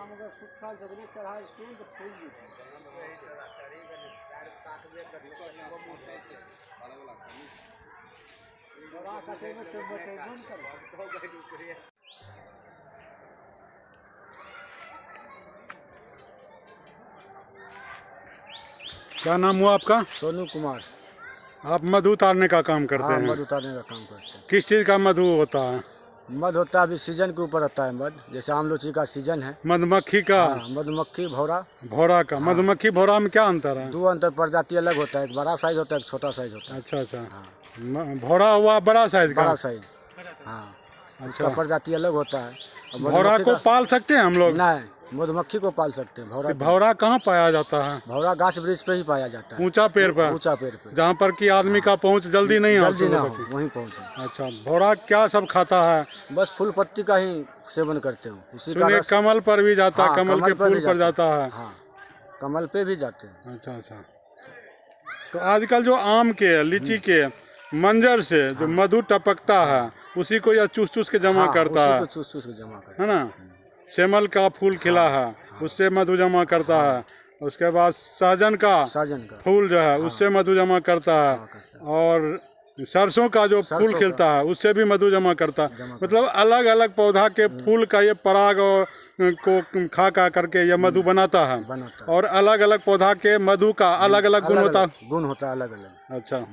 आम अगर सूखा जगने चढ़ा तो फूल क्या नाम हुआ आपका? सोनू कुमार। आप मधु उतारने का काम करते हैं? मधु उतारने का काम करते हैं। किस चीज़ का मधु होता है? मध होता है अभी सीजन के ऊपर होता है मध, जैसे आम लीची का सीजन है। मधुमक्खी का? मधुमक्खी भौरा। भौरा का? मधुमक्खी भौरा में क्या अंतर है? दो अंतर प्रजाति अलग होता है, एक बड़ा साइज होता है, एक छोटा साइज होता है। अच्छा अच्छा। भौरा हुआ बड़ा साइज का? बड़ा साइज, हाँ। उसका प्रजाति अलग होता है। भौरा को पाल सकते हैं हम लोग? नहीं, मधुमक्खी को पाल सकते हैं। भौरा भौरा कहाँ पाया जाता है? भौरा गाछ वृक्ष पे ही पाया जाता है। ऊंचा पेड़ पर? ऊंचा पेड़ पे, जहाँ पर कि आदमी का पहुँच जल्दी नहीं हो वहीं पहुँचे। अच्छा, भौरा क्या सब खाता है? बस फूल पत्ती का ही सेवन करते हो, उसी का रस। कमल पर भी जाता है? कमल के फूल पर जाता है? हाँ, कमल पे भी जाते हैं। अच्छा अच्छा। तो आजकल जो आम के लीची के मंजर से जो मधु टपकता है उसी को यह चूस चूस के जमा करता है, चूस चूस के जमा करता है ना? सेमल का फूल खिला है, उससे मधु जमा करता है। उसके बाद सहजन का फूल जो है उससे मधु जमा करता है। और सरसों का जो फूल खिलता है उससे भी मधु जमा करता है। मतलब अलग अलग पौधा के फूल का ये पराग को खा करके ये मधु बनाता है। और अलग अलग पौधा के मधु का अलग अलग गुण होता है अलग अलग। अच्छा,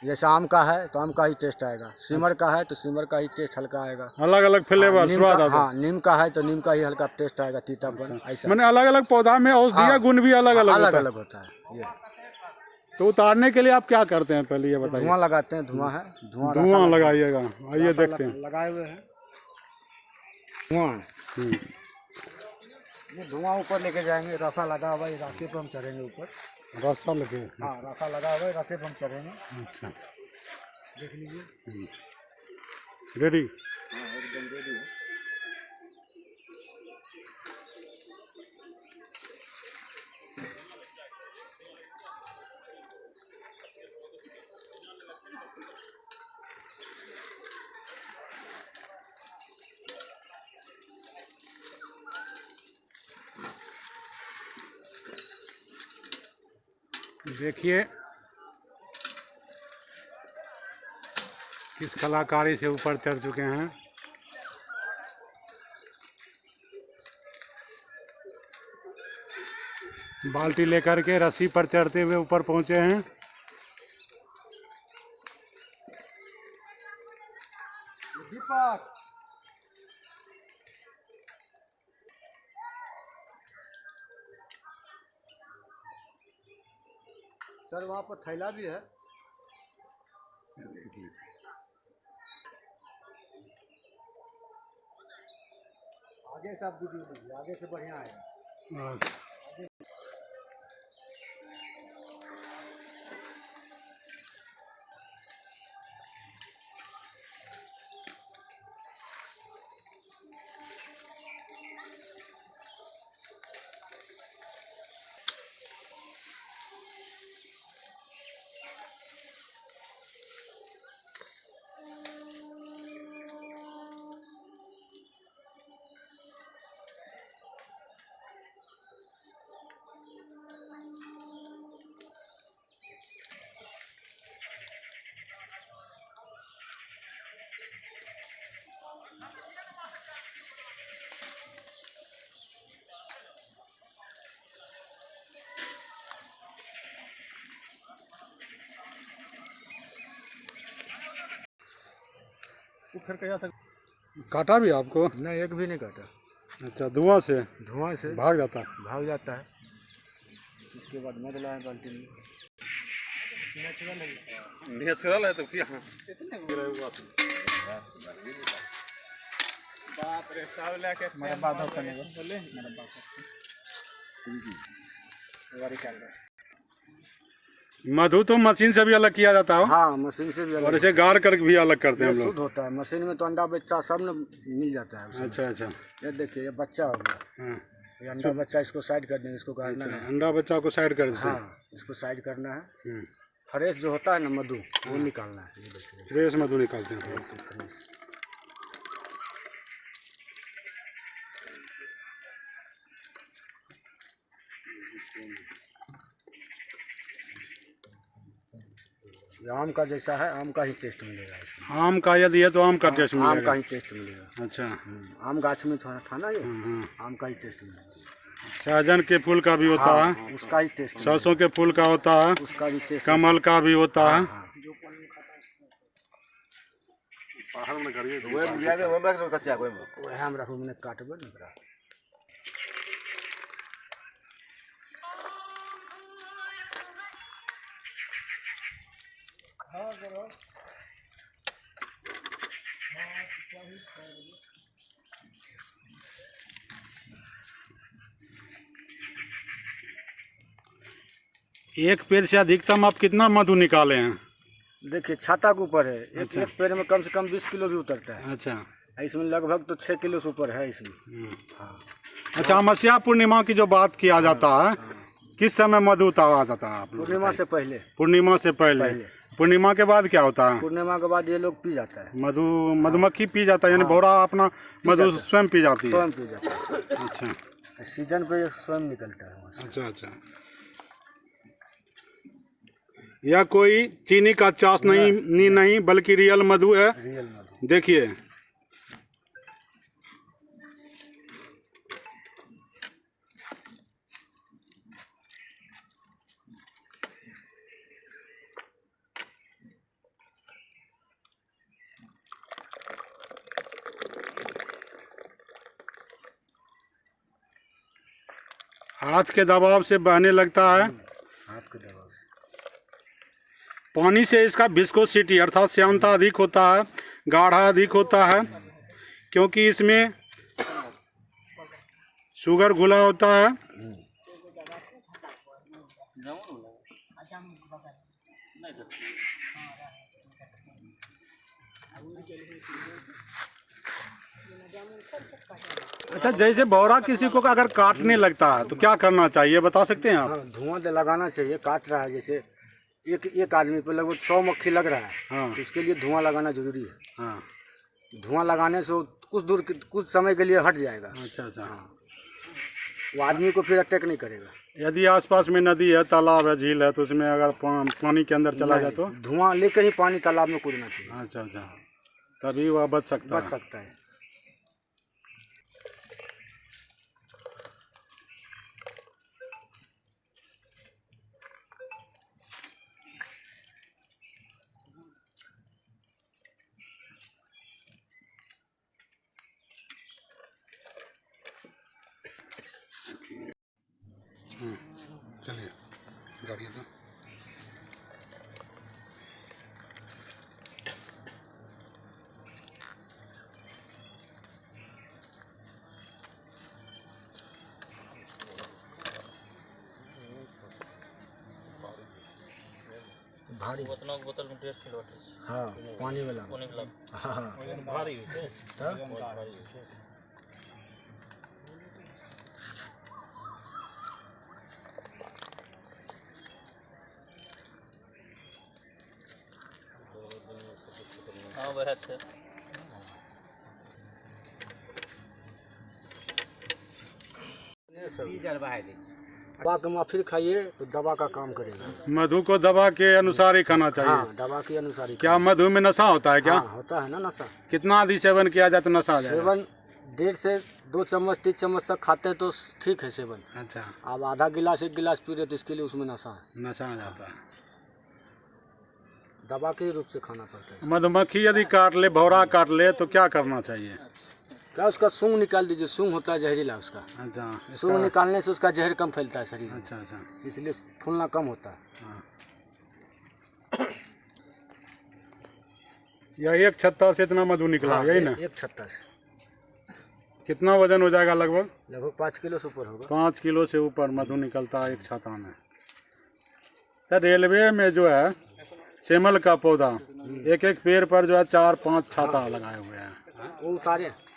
जैसे आम का है तो आम का ही टेस्ट आएगा, सिमर का है तो सिमर का ही टेस्ट हल्का आएगा, अलग अलग फ्लेवर स्वाद आता है। नीम का है तो नीम का ही हल्का टेस्ट आएगा, तीतापन। ऐसा मैंने अलग अलग पौधा में औषधीय गुण भी अलग अलग होता है ये। तो उतारने के लिए आप क्या करते हैं पहले ये बताइए? धुआं लगाते हैं, धुआं है, धुआं लगाइएगा। आइए देखते हैं। लगाए हुए हैं धुआं। ये धुआं ऊपर लेके जाएंगे, रसा लगा हुआ है, रास्ते पर हम चढ़ेंगे ऊपर। रास्ता लगे? हाँ, रास्ता लगा हुआ है, रास्ते पर हम चढ़ेंगे। अच्छा, देख लीजिए। रेडी? हाँ, एकदम रेडी है। देखिए किस कलाकारी से ऊपर चढ़ चुके हैं। बाल्टी लेकर के रस्सी पर चढ़ते हुए ऊपर पहुंचे हैं। दीपक सर, वहाँ पर थैला भी है। आगे से आप वीडियो लीजिए, आगे से बढ़िया है। काटा भी आपको? नहीं, एक भी नहीं काटा। अच्छा, धुआं से भाग जाता है। उसके बाद मध लाए बाल्टी में। नेचुरल है तो क्या? बाप रे, सब लेके मेरा बात होता नहीं बोले, मेरा बात मधु तो मशीन से भी अलग किया जाता है? हाँ, मशीन से भी अलग। और इसे गाड़ करके भी अलग करते हैं हम लोग? शुद्ध होता है। मशीन में तो अंडा बच्चा सब न मिल जाता है। अच्छा अच्छा। ये देखिए, ये बच्चा हो गया। हाँ, ये अंडा बच्चा, इसको साइड कर देंगे, इसको गाड़ना है। अंडा बच्चा को साइड कर देते हैं? हाँ, इसको साइड करना है। फ्रेश जो होता है ना मधु, वो निकालना है। ये देखिए, फ्रेश मधु निकालते हैं। फ्रेश। ये आम का जैसा है, आम का ही टेस्ट मिलेगा इसमें। आम का यदि है तो आम का टेस्ट आम का मिलेगा। ही टेस्ट मिलेगा। अच्छा। आम गाछ में था ना ये, आम का ही टेस्ट मिलेगा। सहजन के फूल का भी होता है, उसका ही टेस्ट। सरसों के फूल का होता है, उसका भी टेस्ट। कमल का भी होता है। वह हम रखो मैंने काटबे न करा। एक पेड़ से अधिकतम आप कितना मधु निकाले हैं? देखिए छाता के ऊपर है, एक पेड़ में कम से कम 20 किलो भी उतरता है। अच्छा। इसमें लगभग तो 6 किलो से ऊपर है इसमें। हाँ। अच्छा, अमावस्या पूर्णिमा की जो बात किया जाता है, किस समय मधु उतारा जाता है आप लोग? पूर्णिमा से पहले। पूर्णिमा से पहले। पूर्णिमा के बाद क्या होता है? पूर्णिमा के बाद ये लोग पी जाता है मधु, मधुमक्खी पी जाता है, यानी भौरा अपना मधु स्वयं पी जाती है। स्वयं पी जाता है। अच्छा। सीजन पे स्वयं निकलता है वहाँ से। अच्छा अच्छा। यह कोई चीनी का चास नहीं बल्कि रियल मधु है। रियल मधु। देखिए, हाथ के दबाव से बहने लगता है। हाथ के दबाव से। पानी से इसका विस्कोसिटी अर्थात श्यानता अधिक होता है, गाढ़ा अधिक होता है, क्योंकि इसमें शुगर घुला होता है। अच्छा, जैसे भौरा किसी को अगर काटने लगता है तो क्या करना चाहिए, बता सकते हैं आप? हाँ, धुआं लगाना चाहिए। काट रहा है जैसे एक आदमी पे लगभग 100 मक्खी लग रहा है। हाँ। तो उसके लिए धुआं लगाना जरूरी है। हाँ। धुआं लगाने से वो कुछ समय के लिए हट जाएगा। अच्छा अच्छा। हाँ। वो आदमी को फिर अटैक नहीं करेगा। यदि आसपास में नदी है, तालाब है, झील है, तो उसमें अगर पानी के अंदर चला जाए तो धुआं लेकर ही पानी तालाब में कूदना चाहिए। अच्छा अच्छा, तभी वह बच सकता है। चलिए गाड़ी तो भारी बोतल में टेस्ट किलो। हाँ, पानी वाला। हाँ भारी हाँ वह अच्छा। दवा का माफिर खाइए तो दवा का काम करेगा। मधु को दवा के अनुसार ही खाना चाहिए। हाँ, दवा के अनुसार ही। क्या मधु में नशा होता है क्या? हाँ, होता है ना नशा। कितना अधिक सेवन किया जाए तो नशा आ जाए? सेवन 1.5 से 2 चम्मच 3 चम्मच तक खाते हैं तो ठीक है सेवन। अच्छा। अब आधा गिलास 1 गिलास पी रहे तो इसके लिए उसमें नशा है। नशा आ जाता है। दवा के रूप से खाना पड़ता है। मधुमक्खी यदि काट ले, भौरा काट ले, तो क्या करना चाहिए? क्या उसका सूंग निकाल दीजिए। सूंग होता है जहरीला उसका। अच्छा। सूंग निकालने से उसका जहर कम फैलता है शरीर में। अच्छा अच्छा, इसलिए फूलना कम होता है। हाँ। यह एक छत्ता से इतना मधु निकला? हाँ, यही ना? एक छत्ता से। कितना वजन हो जाएगा? लगभग 5 किलो से ऊपर होगा। 5 किलो से ऊपर मधु निकलता है एक छाता में। तो रेलवे में जो है सेमल का पौधा एक पेड़ पर जो है 4-5 छाता लगाए हुए हैं। वो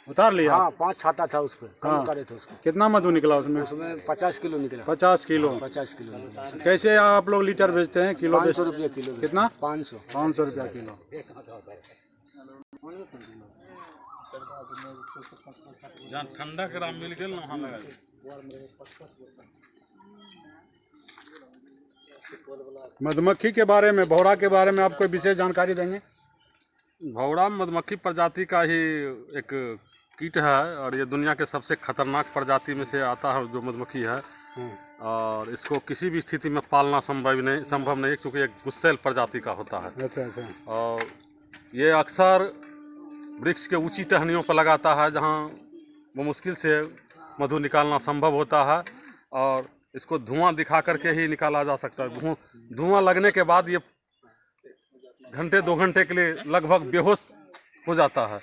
उतार लिया? हाँ, 5 छाता था उस पर। कम उतारे थे उसको। कितना मधु निकला उसमें? उसमें 50 किलो निकला। 50 किलो? 50 किलो निकला। कैसे आप लोग लीटर बेचते हैं? किलो? 500 रुपया किलो। कितना? 500 रुपया किलो। जहाँ ठंडा करा मिल गया ना वहाँ लगा। मधुमक्खी के बारे में, भौरा के बारे में आप कोई विशेष जानकारी देंगे? भौरा मधुमक्खी प्रजाति का ही एक कीट है और ये दुनिया के सबसे खतरनाक प्रजाति में से आता है जो मधुमक्खी है। और इसको किसी भी स्थिति में पालना संभव नहीं क्योंकि एक गुस्सैल प्रजाति का होता है। अच्छा। और ये अक्सर वृक्ष के ऊंची टहनियों पर लगाता है जहाँ वो मुश्किल से मधु निकालना संभव होता है और इसको धुआं दिखा करके ही निकाला जा सकता है। धुआं लगने के बाद ये घंटे 2 घंटे के लिए लगभग बेहोश हो जाता है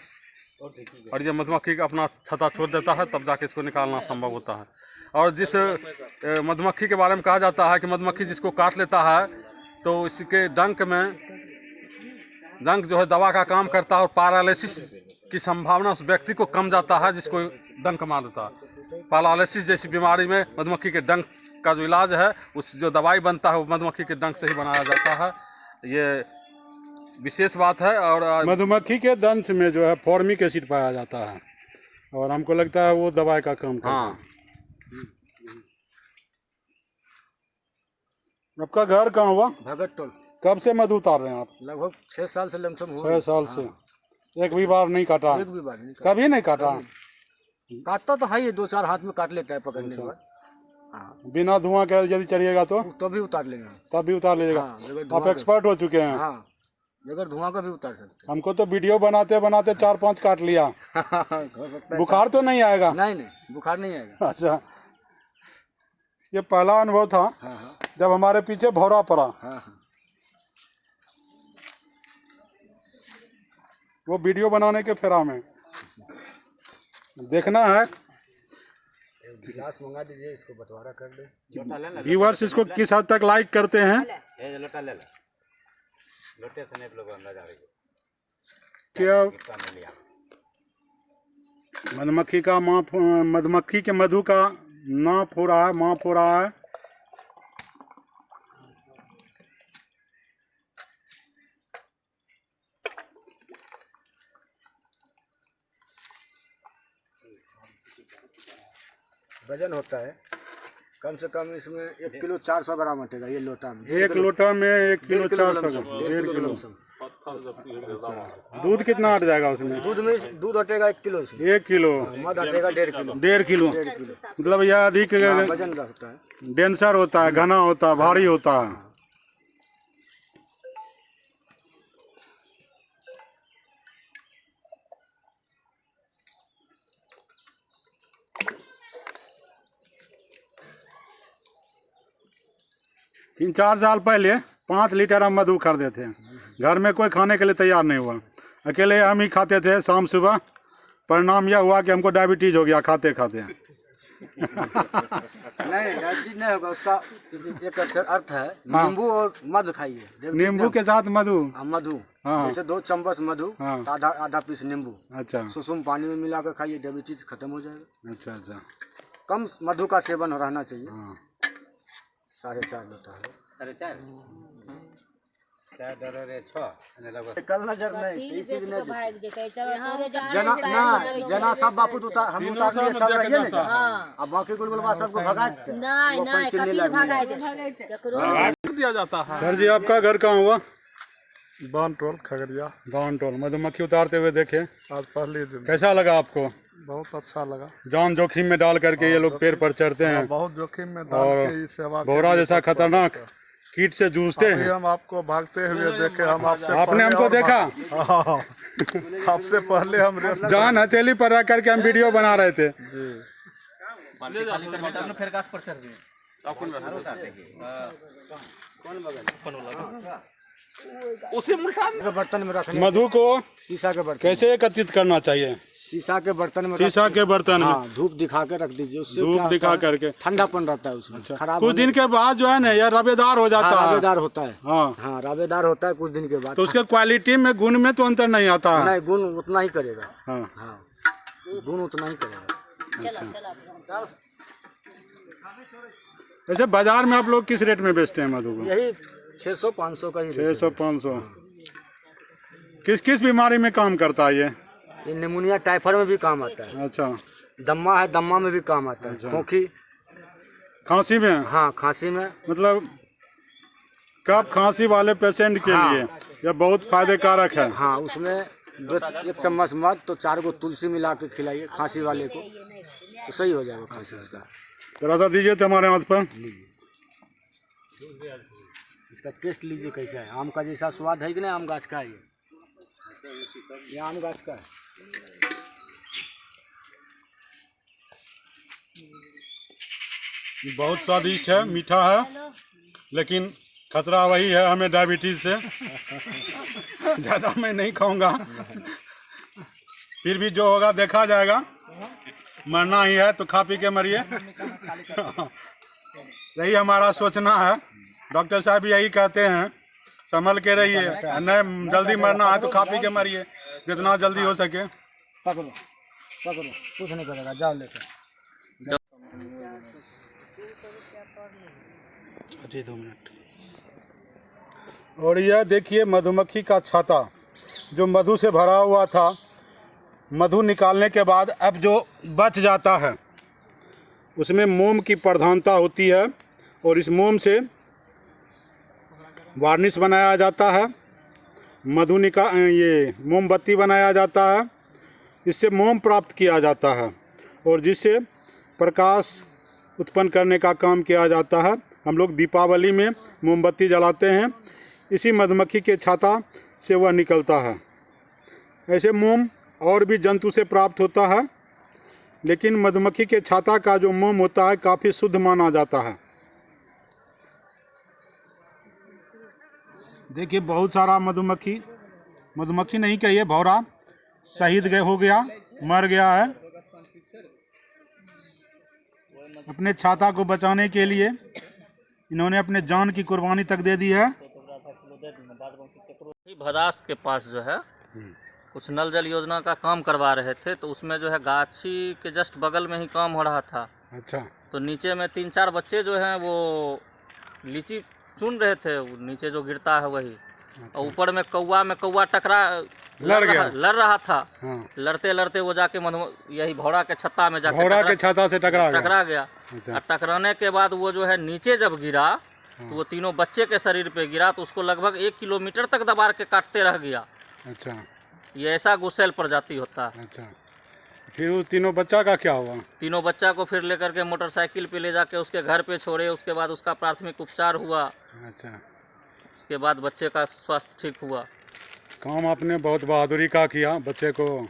और ये मधुमक्खी का अपना छत्ता छोड़ देता है, तब जाके इसको निकालना संभव होता है। और जिस मधुमक्खी के बारे में कहा जाता है कि मधुमक्खी जिसको काट लेता है तो इसके डंक जो है दवा का काम करता है और पैरालिसिस की संभावना उस व्यक्ति को कम जाता है जिसको डंक मार देता है। पैरालिसिस जैसी बीमारी में मधुमक्खी के डंक का जो इलाज है, उस जो दवाई बनता है वो मधुमक्खी के डंक से ही बनाया जाता है। ये विशेष बात है। और मधुमक्खी के दंश में जो है फॉर्मिक एसिड पाया जाता है और हमको लगता है वो दवाई का काम करता है। आपका घर कहाँ हुआ? भगत टोल। कब से मधु उतार रहे हैं आप? लगभग 6 साल से लमसम हुआ। 6 साल से। एक भी बार नहीं काटा? एक भी बार नहीं काटा। कभी नहीं काटा? काटता तो है ये 2-4 हाथ में काट लेता है पकड़ने के बाद। हाँ, बिना धुआं के यदि चढ़िएगा तो तभी उतार लेंगे। तब भी उतार लीजिएगा। आप एक्सपर्ट हो चुके हैं। हाँ, अगर धुआं का भी उतार सकते। हमको तो वीडियो बनाते 4-5 काट लिया। हो सकता है। बुखार तो नहीं आएगा? नहीं, बुखार नहीं आएगा। अच्छा, ये पहला अनुभव था। हाँ। जब हमारे पीछे भौरा पड़ा। हाँ। वो वीडियो बनाने के फेरा में देखना है। गिलास मंगा दीजिए, इसको बंटवारा कर दे। व्यूअर्स इसको किस हद तक लाइक करते हैं? लोटे से नहीं लोग अंदाजा क्या मधुमक्खी का मधुमक्खी के मधु का नाप हो रहा है। वजन होता है कम से कम इसमें 1 किलो 400 ग्राम हटेगा। ये लोटा में 1 लोटा में 1 किलो 400 ग्राम। 1 किलो। दूध कितना हट जाएगा उसमें? दूध हटेगा 1 किलो इसमें। 1 किलो। मध हटेगा 1.5 किलो। 1.5 किलो मतलब यह अधिक वजन का होता है। डेंसर होता है, घना होता है, भारी होता है। तीन 4 साल पहले 5 लीटर हम मधु खरीदे थे। घर में कोई खाने के लिए तैयार नहीं हुआ, अकेले हम ही खाते थे शाम सुबह। परिणाम यह हुआ कि हमको डायबिटीज हो गया खाते खाते। नहीं, डायबिटीज नहीं होगा। उसका एक अर्थ है नींबू और मधु खाइए। नींबू के साथ मधु? मधु। हाँ। जैसे 2 चम्मच मधु, हाँ। आधा पीस नींबू। अच्छा। सुसुम पानी में मिला कर खाइए, डायबिटीज खत्म हो जाएगा। अच्छा। कम मधु का सेवन रहना चाहिए। हाँ। 4.5 लोटा है। 4.5 कल नजर नहीं ई चीज नहीं जना जना सब बापू हम उतार लिए सब रहिए ना। अब बाकी कुल बोलवा सबको भगा देते। नहीं कभी भगाए दे दिया जाता है। सर जी आपका घर कहाँ हुआ? बानटोल खगड़िया। बानटोल। मधुमक्खी उतारते हुए देखे, आज पहले दिन कैसा लगा आपको? बहुत अच्छा लगा। जान जोखिम में डाल करके ये लोग पेड़ पर चढ़ते हैं। बहुत जोखिम में डाल के ये सेवा। भौरा जैसा खतरनाक कीट से जूझते हैं। हम आपको भागते हुए देखे। हम आपसे आपने हमको देखा? आपसे पहले हम जान हथेली पर रख करके हम वीडियो बना रहे थे। उसी बर्तन में रखने। मधु को शीशा के बर्तन कैसे एकत्रित करना चाहिए? शीशा के बर्तन में। शीशा के बर्तन में धूप दिखा के रख दीजिए। उससे धूप दिखा करके ठंडापन रहता है उसमें। खराब कुछ दिन के बाद जो है ना यह रबेदार हो जाता है। रबेदार होता है। हाँ, रबेदार होता है कुछ दिन के बाद। तो उसके क्वालिटी में गुण में तो अंतर नहीं आता है। नहीं, गुण उतना ही करेगा। हाँ, गुण उतना ही करेगा। वैसे बाजार में आप लोग किस रेट में बेचते हैं मधु को? यही 600-500 का ही। 600-500। किस किस बीमारी में काम करता है ये? निमोनिया टाइफाइड में भी काम आता है। अच्छा। दम्मा है, दम्मा में भी काम आता है। खोखी खांसी में? हाँ, खांसी में। मतलब कफ खांसी वाले पेशेंट के लिए यह बहुत फायदेकारक है। हाँ, उसमें 1 चम्मच मध तो 4 गो तुलसी मिला के खिलाइए खांसी वाले को, तो सही हो जाएगा खांसी उसका। जरा सा दीजिए तो हमारे हाथ पर। इसका टेस्ट लीजिए कैसा है, आम का जैसा स्वाद है कि नहीं, आम गाछ का है ये आम गाछ का है। बहुत स्वादिष्ट है, मीठा है, लेकिन खतरा वही है हमें डायबिटीज से। ज़्यादा मैं नहीं खाऊंगा, फिर भी जो होगा देखा जाएगा। मरना ही है तो खा पी के मरिए। यही हमारा सोचना है। डॉक्टर साहब भी यही कहते हैं, संभल के रहिए, नहीं जल्दी मरना है तो खा पी के मरिए जितना जल्दी हो सके। पकड़ो पकड़ो, कुछ नहीं करेगा, जाओ लेकर। जी 2 मिनट। और यह देखिए मधुमक्खी का छाता जो मधु से भरा हुआ था। मधु निकालने के बाद अब जो बच जाता है उसमें मोम की प्रधानता होती है, और इस मोम से वार्निश बनाया जाता है, ये मोमबत्ती बनाया जाता है। इससे मोम प्राप्त किया जाता है और जिससे प्रकाश उत्पन्न करने का काम किया जाता है। हम लोग दीपावली में मोमबत्ती जलाते हैं, इसी मधुमक्खी के छाता से वह निकलता है। ऐसे मोम और भी जंतु से प्राप्त होता है, लेकिन मधुमक्खी के छाता का जो मोम होता है काफ़ी शुद्ध माना जाता है। देखिए बहुत सारा मधुमक्खी नहीं कहिए, भौरा शहीद हो गया, मर गया है। अपने छाता को बचाने के लिए इन्होंने अपने जान की कुर्बानी तक दे दी है। भदास के पास जो है कुछ नल जल योजना का काम करवा रहे थे, तो उसमें जो है गाछी के जस्ट बगल में ही काम हो रहा था। अच्छा। तो नीचे में 3-4 बच्चे जो हैं वो लीची चुन रहे थे, वो नीचे जो गिरता है वही। अच्छा। और ऊपर में कौवा लड़ रहा था। हाँ। लड़ते लड़ते वो जाके यही भौरा के छत्ता में जाके भौरा के छाता से टकरा गया। अच्छा। और टकराने के बाद वो जो है नीचे जब गिरा तो वो तीनों बच्चे के शरीर पे गिरा, तो उसको लगभग 1 किलोमीटर तक दबा के काटते रह गया। अच्छा। ये ऐसा गुस्सेल प्रजाति होता है। अच्छा। फिर उस तीनों बच्चा का क्या हुआ? तीनों बच्चा को फिर लेकर के मोटरसाइकिल पे ले जाके उसके घर पे छोड़े, उसके बाद उसका प्राथमिक उपचार हुआ। अच्छा। उसके बाद बच्चे का स्वास्थ्य ठीक हुआ। काम आपने बहुत बहादुरी का किया, बच्चे को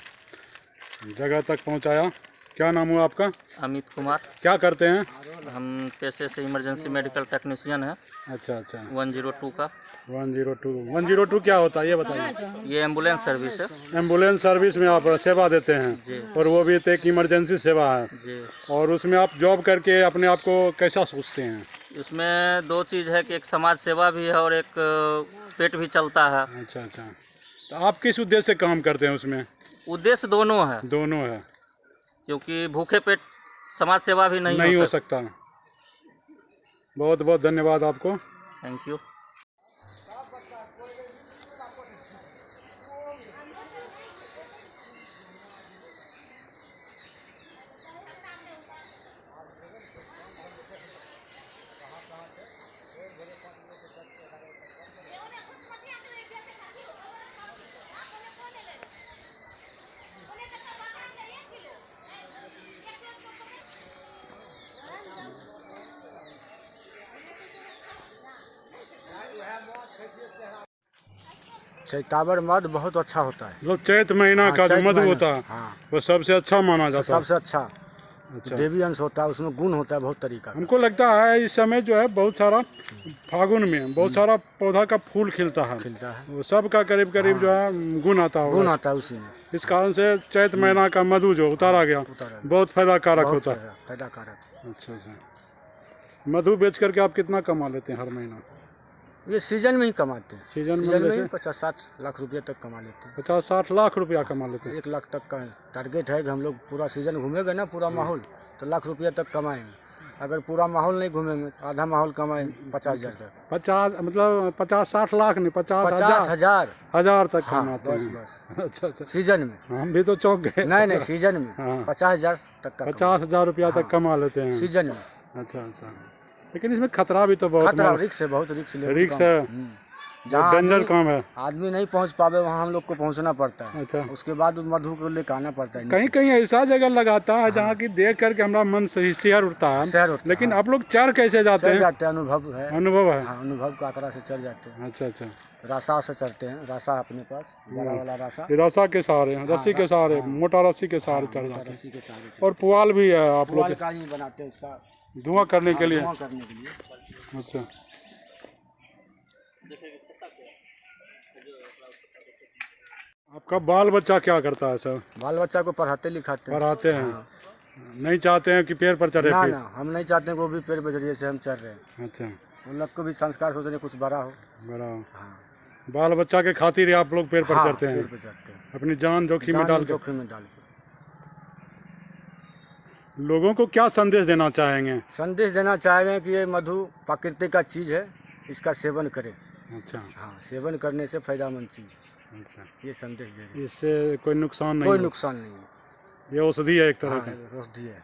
जगह तक पहुंचाया। क्या नाम हुआ आपका? अमित कुमार। क्या करते हैं? हम पेशे से इमरजेंसी मेडिकल टेक्नीशियन है। अच्छा अच्छा। 102 का। 102 क्या होता है ये बताइए। ये एम्बुलेंस सर्विस है। एम्बुलेंस सर्विस में आप सेवा देते हैं जी। और वो भी एक इमरजेंसी सेवा है जी। और उसमें आप जॉब करके अपने आप को कैसा सोचते हैं? इसमें 2 चीज़ है कि एक समाज सेवा भी है और एक पेट भी चलता है। अच्छा अच्छा। तो आप किस उद्देश्य से काम करते हैं उसमें? उद्देश्य दोनों है। दोनों है, क्योंकि भूखे पेट समाज सेवा भी नहीं हो सकता। बहुत बहुत धन्यवाद आपको। Thank you. चैतावर मध बहुत अच्छा होता है। मतलब चैत महीना का जो मधु होता है वो सबसे अच्छा माना जाता है। सबसे अच्छा। देवी अंश होता है, उसमें गुण होता है बहुत तरीका। हमको लगता है इस समय जो है बहुत सारा फागुन में बहुत सारा पौधा का फूल खिलता है वो सब का करीब करीब जो है गुण आता है उसी में। इस कारण से चैत महीना का मधु जो उतारा गया बहुत फायदा कारक होता है। फायदा कारक। अच्छा अच्छा। मधु बेच करके आप कितना कमा लेते हैं हर महीना? ये सीजन में ही कमाते हैं। सीजन में 50-60 लाख रुपये तक कमा लेते हैं। 50-60 लाख रुपया कमा लेते हैं। 1 लाख तक का टारगेट है कि हम लोग पूरा सीजन घूमेंगे ना, पूरा माहौल, तो लाख रुपया तक कमाएंगे। अगर पूरा माहौल नहीं घूमेंगे आधा माहौल कमाएंगे 50,000 तक। 50 मतलब 50-60 लाख नहीं 50,000 तक कमाते हैं। बस। अच्छा अच्छा। सीजन में हम भी तो चौंक गए। नहीं सीजन में 50,000 तक का 50,000 रुपया तक कमा लेते हैं सीजन में। अच्छा अच्छा। लेकिन इसमें खतरा भी तो बहुत खतरा रिक्स है, बहुत रिक्स रिक्स है, जहाँ डेंजर काम है। आदमी नहीं पहुँच पावे वहाँ हम लोग को पहुँचना पड़ता है। अच्छा, उसके बाद उस मधु को लेकर आना पड़ता है। कहीं कहीं ऐसा जगह लगाता है जहाँ की देख करके हमारा मन सही शेयर उठता है, शहर होता है। लेकिन आप लोग चढ़ कैसे जाते चढ़ हैं? जाते हैं, अनुभव है। अनुभव है। हाँ, अनुभव का आंकड़ा से चढ़ जाते हैं। अच्छा अच्छा, रासा से चढ़ते हैं, रासा अपने पास बड़ा वाला रासा, ये रस्सा के सहारे, रस्सी के सहारे, मोटा रस्सी के सहारे चढ़ जाते हैं। रस्सी के सहारे और पुआल भी है आप लोग पुआल का ही बनाते हैं उसका धुआं करने के लिए? धुआं करने के लिए। अच्छा, आपका बाल बच्चा क्या करता है सर? बाल बच्चा को पढ़ाते लिखाते हैं। पढ़ाते हैं, नहीं चाहते हैं कि पेड़ पर चढ़े? ना ना, हम नहीं चाहते हैं कि वो भी पेड़ पे जरिए से हम चढ़ रहे हैं। अच्छा, उन लोग को भी संस्कार सोच रहे हैं कुछ बड़ा हो। बड़ा हाँ, बाल बच्चा के खातिर ही आप लोग पेड़ पर चढ़ते हैं, पेड़ पे चढ़ते हैं, अपनी जान जोखिम में जान डाल के। जोखिम में डाल के। लोगों को क्या संदेश देना चाहेंगे? संदेश देना चाह रहे हैं कि ये मधु प्राकृतिक का चीज़ है, इसका सेवन करें। अच्छा हाँ, सेवन करने से फायदेमंद चीज़ है, अच्छा, ये संदेश दे रहे हैं। इससे कोई नुकसान नहीं कोई हो? नुकसान नहीं है। ये औषधि है एक तरह हाँ, की। औषधि है।